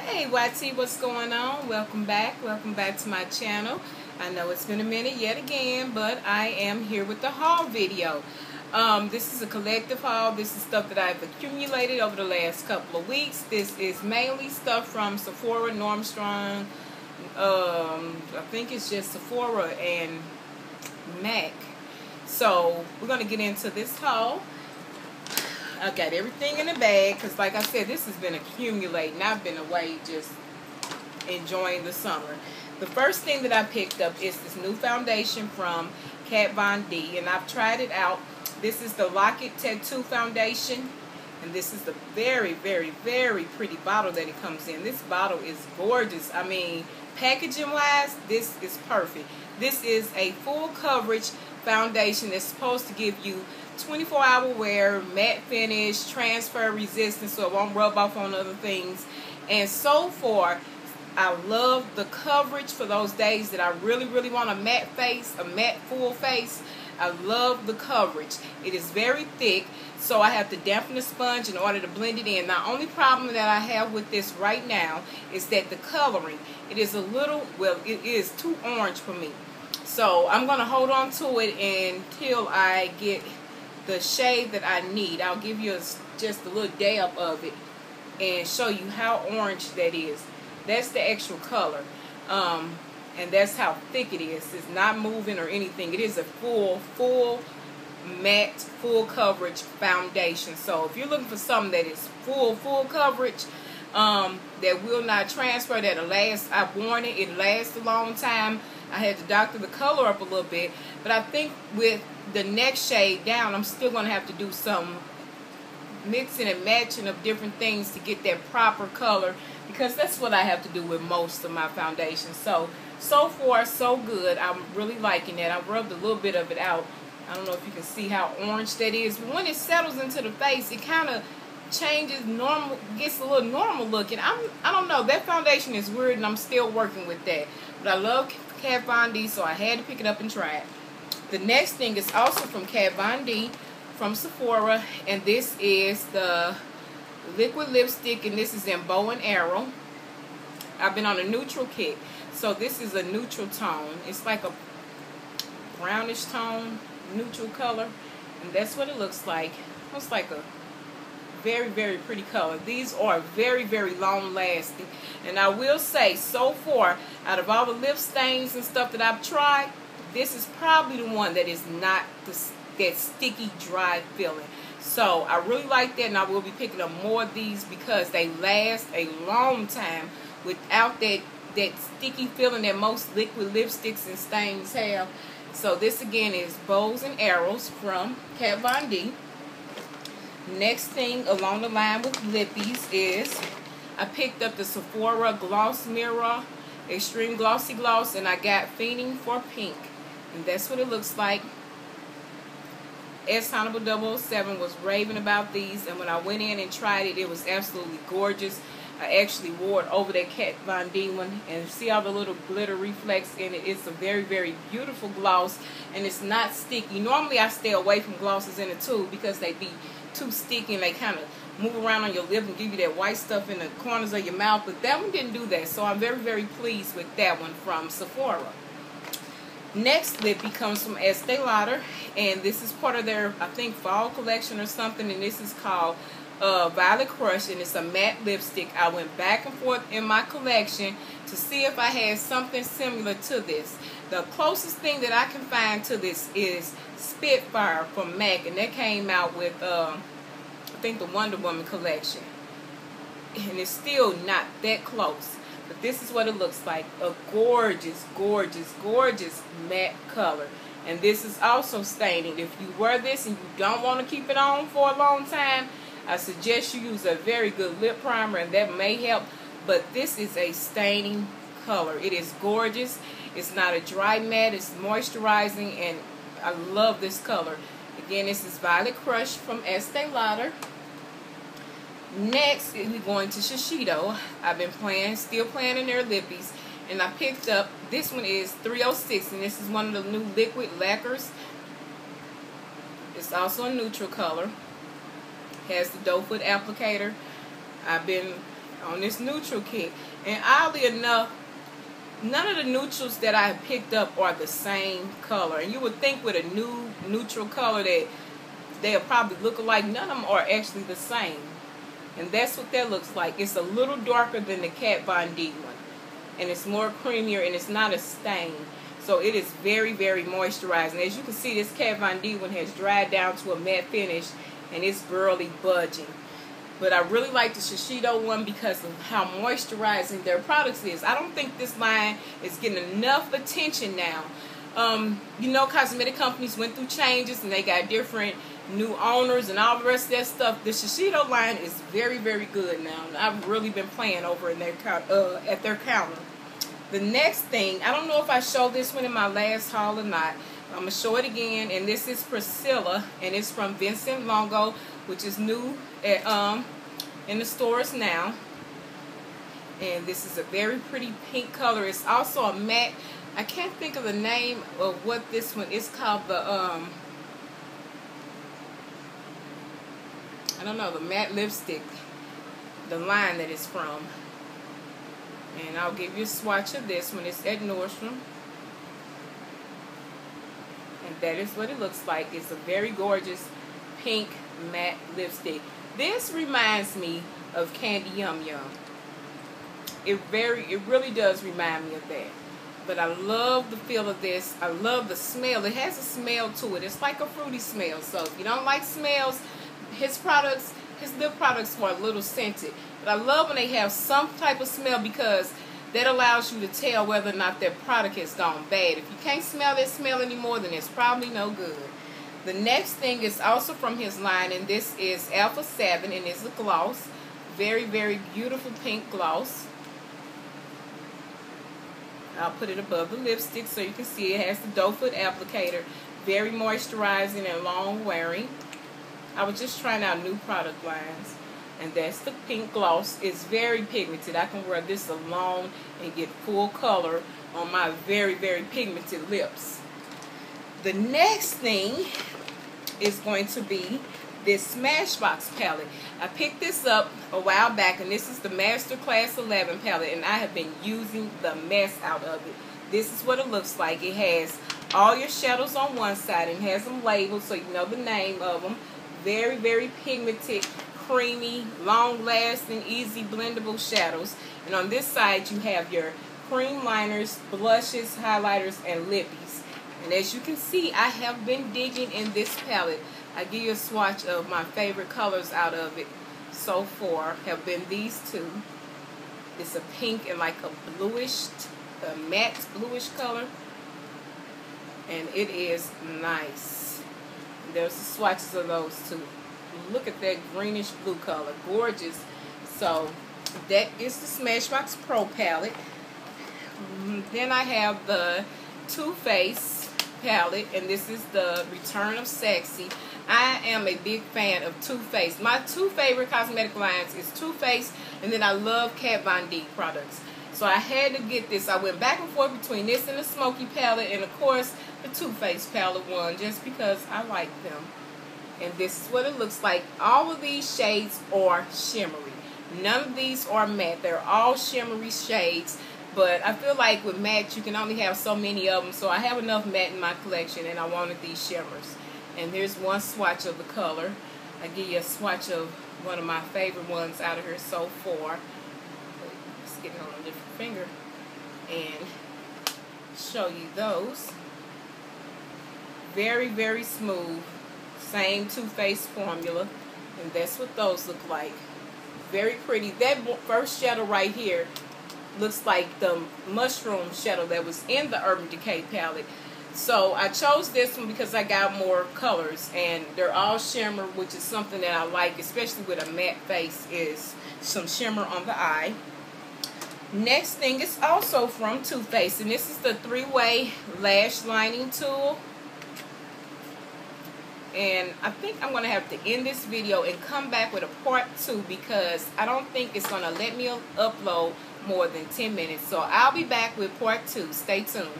Hey YT, what's going on? Welcome back to my channel. I know it's been a minute yet again, but I am here with the haul video. This is a collective haul. This is stuff that I've accumulated over the last couple of weeks. This is mainly stuff from Sephora, Nordstrom, I think it's just Sephora and MAC. So we're going to get into this haul. I got everything in the bag because, like I said, this has been accumulating. I've been away just enjoying the summer. The first thing that I picked up is this new foundation from Kat Von D, and I've tried it out. This is the Lock It Tattoo Foundation, and this is the very, very, very pretty bottle that it comes in. This bottle is gorgeous. I mean, packaging-wise, this is perfect. This is a full coverage foundation that's supposed to give you 24-hour wear, matte finish, transfer resistance, so it won't rub off on other things. And so far, I love the coverage for those days that I really, really want a matte face, a matte full face. I love the coverage. It is very thick, so I have to dampen the sponge in order to blend it in. The only problem that I have with this right now is that the coloring, it is a little, well, it is too orange for me. So I'm going to hold on to it until I get the shade that I need. I'll give you just a little dab of it and show you how orange that is. That's the actual color. And that's how thick it is. It's not moving or anything. It is a full matte, full coverage foundation. So if you're looking for something that is full coverage, that will not transfer, that'll last, I've worn it, it lasts a long time. I had to doctor the color up a little bit, but I think with the next shade down, I'm still going to have to do some mixing and matching of different things to get that proper color, because that's what I have to do with most of my foundations. So far, so good. I'm really liking that. I rubbed a little bit of it out. I don't know if you can see how orange that is, but when it settles into the face, it kind of changes, normal, gets a little normal looking. I don't know, that foundation is weird, and I'm still working with that. But I love Kat Von D, so I had to pick it up and try it. The next thing is also from Kat Von D, from Sephora, and this is the liquid lipstick, and this is in Bow and Arrow. I've been on a neutral kick, so this is a neutral tone. It's like a brownish tone, neutral color, and that's what it looks like. It looks like a very, very pretty color. These are very, very long lasting, and I will say, so far, out of all the lip stains and stuff that I've tried, this is probably the one that is not that sticky, dry feeling. So I really like that, and I will be picking up more of these because they last a long time without that sticky feeling that most liquid lipsticks and stains have. So this again is Bows and Arrows from Kat Von D. Next thing along the line with lippies is I picked up the Sephora Gloss Mirror Extreme Glossy Gloss, and I got Fiending for Pink, and that's what it looks like. S Hannibal 007 was raving about these, and when I went in and tried it, it was absolutely gorgeous. I actually wore it over that Kat Von D one, and see all the little glitter reflex in it. It's a very, very beautiful gloss, and it's not sticky. Normally I stay away from glosses in the tube because they be too sticky and they kind of move around on your lip and give you that white stuff in the corners of your mouth, but that one didn't do that, so I'm very, very pleased with that one from Sephora. Next lippy comes from Estee Lauder, and this is part of their, I think, fall collection or something, and this is called Violet Crush, and it's a matte lipstick. I went back and forth in my collection to see if I had something similar to this. The closest thing that I can find to this is Spitfire from MAC, and that came out with, I think, the Wonder Woman collection, and it's still not that close. But this is what it looks like, a gorgeous, gorgeous, gorgeous matte color. And this is also staining. If you wear this and you don't want to keep it on for a long time, I suggest you use a very good lip primer, and that may help. But this is a staining color. It is gorgeous. It's not a dry matte. It's moisturizing, and I love this color. Again, this is Violet Crush from Estee Lauder. Next, we're going to Shiseido. I've been still playing in their lippies, and I picked up, this one is 306, and this is one of the new liquid lacquers. It's also a neutral color. Has the doe foot applicator. on this neutral kit. And oddly enough, none of the neutrals that I picked up are the same color. And you would think with a new neutral color that they'll probably look alike. None of them are actually the same. And that's what that looks like. It's a little darker than the Kat Von D one. And it's more creamier, and it's not a stain. So it is very, very moisturizing. As you can see, this Kat Von D one has dried down to a matte finish, and it's barely budging. But I really like the Shiseido one because of how moisturizing their products is. I don't think this line is getting enough attention now. You know, cosmetic companies went through changes, and they got different new owners and all the rest of that stuff. The Shiseido line is very, very good now. I've really been playing over in their at their counter. The next thing, I don't know if I showed this one in my last haul or not. I'm going to show it again, and this is Priscilla, and it's from Vincent Longo, which is new at, in the stores now. And this is a very pretty pink color. It's also a matte. I can't think of the name of what this one is called. The I don't know, the matte lipstick, the line that it's from. And I'll give you a swatch of this one. It's at Nordstrom. And that is what it looks like. It's a very gorgeous pink matte lipstick. This reminds me of Candy Yum Yum. It really does remind me of that. But I love the feel of this. I love the smell. It has a smell to it. It's like a fruity smell. So if you don't like smells, his lip products are a little scented. But I love when they have some type of smell, because that allows you to tell whether or not their product has gone bad. If you can't smell that smell anymore, then it's probably no good. The next thing is also from his line, and this is Alpha 7, and it's a gloss. Very, very beautiful pink gloss. I'll put it above the lipstick so you can see it has the doe foot applicator. Very moisturizing and long wearing. I was just trying out new product lines. And that's the pink gloss. It's very pigmented. I can wear this alone and get full color on my very, very pigmented lips. The next thing is going to be this Smashbox palette. I picked this up a while back, and this is the Masterclass 11 palette, and I have been using the mess out of it. This is what it looks like. It has all your shadows on one side and has them labeled so you know the name of them. Very, very pigmented, creamy, long-lasting, easy blendable shadows. And on this side you have your cream liners, blushes, highlighters, and lippies. And as you can see, I have been digging in this palette. I give you a swatch of my favorite colors out of it so far have been these two. It's a pink and like a bluish, a matte bluish color. And it is nice. There's the swatches of those two. Look at that greenish blue color. Gorgeous. So that is the Smashbox Pro palette. Then I have the Too Faced palette, and this is the Return of Sexy. I am a big fan of Too Faced. My two favorite cosmetic lines is Too Faced, and then I love Kat Von D products. So I had to get this. I went back and forth between this and the Smoky palette, and of course the Too Faced palette one, just because I like them. And this is what it looks like. All of these shades are shimmery. None of these are matte. They're all shimmery shades. But I feel like with matte, you can only have so many of them. So I have enough matte in my collection, and I wanted these shimmers. And here's one swatch of the color. I give you a swatch of one of my favorite ones out of here so far. Let's get it on a different finger and show you those. Very, very smooth. Same Too Faced formula. And that's what those look like. Very pretty. That first shadow right here looks like the mushroom shadow that was in the Urban Decay palette. So I chose this one because I got more colors, and they're all shimmer, which is something that I like, especially with a matte face, is some shimmer on the eye. Next thing is also from Too Faced, and this is the 3-way lash lining tool. And I think I'm going to have to end this video and come back with a part 2, because I don't think it's going to let me upload more than 10 minutes. So I'll be back with part 2. Stay tuned.